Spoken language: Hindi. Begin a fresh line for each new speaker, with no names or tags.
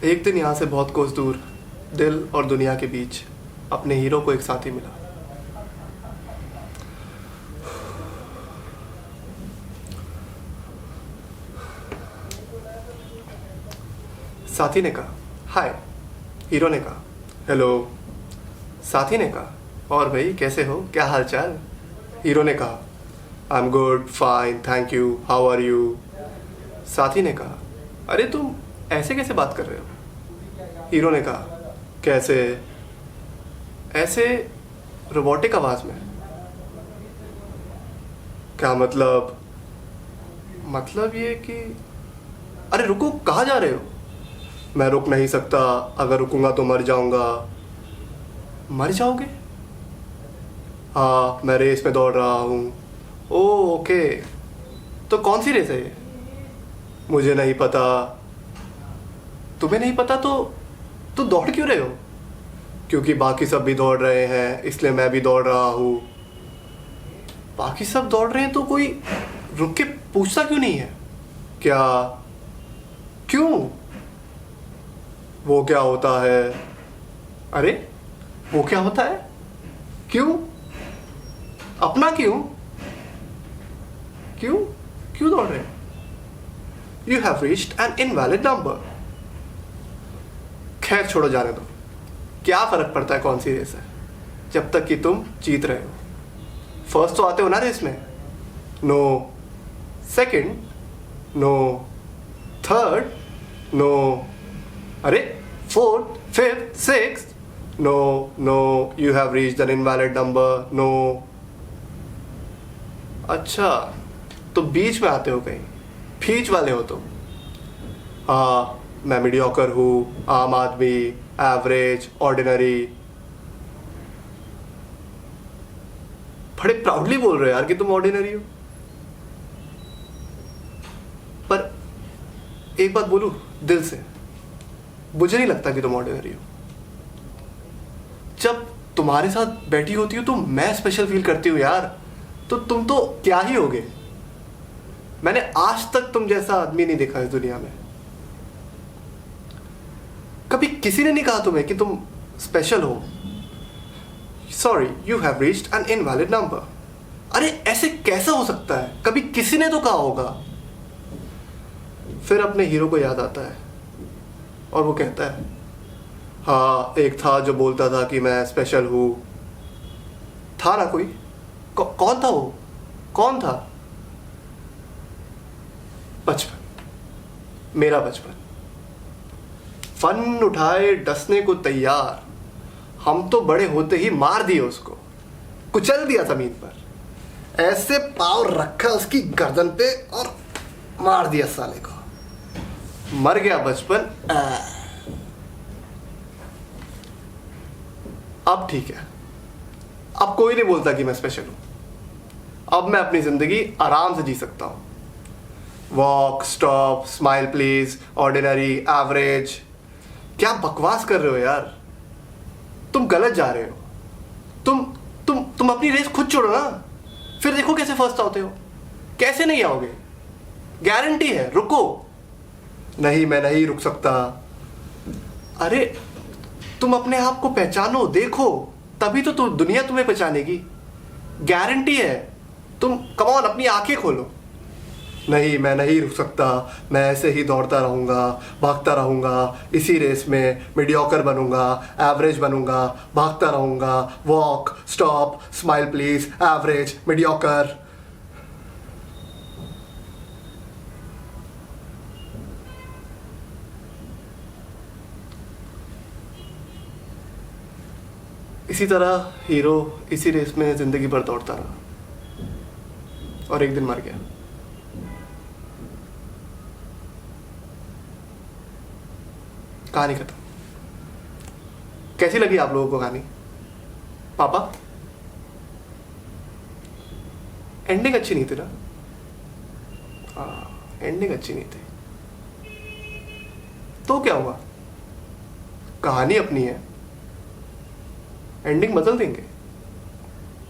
एक दिन यहाँ से बहुत कोस दूर, दिल और दुनिया के बीच, अपने हीरो को एक साथी मिला। साथी ने कहा हाय, हीरो ने कहा हेलो। साथी ने कहा और भाई कैसे हो, क्या हाल चाल। हीरो ने कहा I am good fine thank you, how are you. साथी ने कहा अरे तुम ऐसे कैसे बात कर रहे हो। हीरो ने कहा कैसे, ऐसे रोबोटिक आवाज में। क्या मतलब ये कि अरे रुको, कहाँ जा रहे हो। मैं रुक नहीं सकता, अगर रुकूंगा तो मर जाऊंगा। मर जाओगे। हाँ, मैं रेस में दौड़ रहा हूँ। ओह ओके, तो कौन सी रेस है ये। मुझे नहीं पता। तुम्हें नहीं पता तो दौड़ क्यों रहे हो। क्योंकि बाकी सब भी दौड़ रहे हैं, इसलिए मैं भी दौड़ रहा हूँ। बाकी सब दौड़ रहे हैं तो कोई रुक के पूछता क्यों नहीं है। क्या, क्यों, वो क्या होता है। अरे वो क्या होता है, क्यों, अपना क्यों, क्यों क्यों दौड़ रहे हैं। You have reached an invalid number. खैर छोड़ो, जाने दो। क्या फर्क पड़ता है कौन सी रेस है, जब तक कि तुम जीत रहे हो। फर्स्ट तो आते हो ना रेस में। No. Second, no. Third, no. अरे fourth, fifth, sixth, no no, you have reached an invalid number, no. अच्छा, तो बीच में आते हो कहीं, बीच वाले हो तुम। हाँ, मैं मीडियोकर हूँ, आम आदमी, एवरेज, ऑर्डिनरी। बड़े प्राउडली बोल रहे हो यार कि तुम ऑर्डिनरी हो। पर एक बात बोलूं दिल से, मुझे नहीं लगता कि तुम ऑर्डिनरी हो। जब तुम्हारे साथ बैठी होती हो तो मैं स्पेशल फील करती हूँ यार। तो तुम तो क्या ही होगे। मैंने आज तक तुम जैसा आदमी नहीं देखा इस दुनिया में। कभी किसी ने नहीं कहा तुम्हें कि तुम स्पेशल हो। Sorry, you have reached an invalid number. अरे ऐसे कैसा हो सकता है, कभी किसी ने तो कहा होगा। फिर अपने हीरो को याद आता है और वो कहता है हाँ, एक था जो बोलता था कि मैं स्पेशल हूं। था ना कोई। कौन था वो, कौन था। बचपन, मेरा बचपन। फन उठाए डसने को तैयार, हम तो बड़े होते ही मार दिए उसको, कुचल दिया जमीन पर। ऐसे पाँव रखा उसकी गर्दन पे और मार दिया साले को। मर गया बचपन। अब ठीक है, अब कोई नहीं बोलता कि मैं स्पेशल हूं। अब मैं अपनी जिंदगी आराम से जी सकता हूं। Walk, stop, smile please, ordinary, average. क्या बकवास कर रहे हो यार, तुम गलत जा रहे हो। तुम अपनी रेस खुद छोड़ो ना, फिर देखो कैसे फर्स्ट होते हो। कैसे नहीं आओगे, गारंटी है। रुको। नहीं, मैं नहीं रुक सकता। अरे तुम अपने आप को पहचानो, देखो, तभी तो दुनिया तुम्हें पहचानेगी। गारंटी है। तुम कम ऑन, अपनी आंखें खोलो। नहीं, मैं नहीं रुक सकता। मैं ऐसे ही दौड़ता रहूंगा, भागता रहूंगा, इसी रेस में मीडियोकर बनूंगा, एवरेज बनूंगा, भागता रहूंगा। Walk, stop, smile please, average, mediocre. इसी तरह हीरो इसी रेस में जिंदगी भर दौड़ता रहा और एक दिन मर गया। कहानी खत्म। कैसी लगी आप लोगों को कहानी। पापा, एंडिंग अच्छी नहीं थी ना। एंडिंग अच्छी नहीं थी तो क्या हुआ, कहानी अपनी है, एंडिंग बदल देंगे।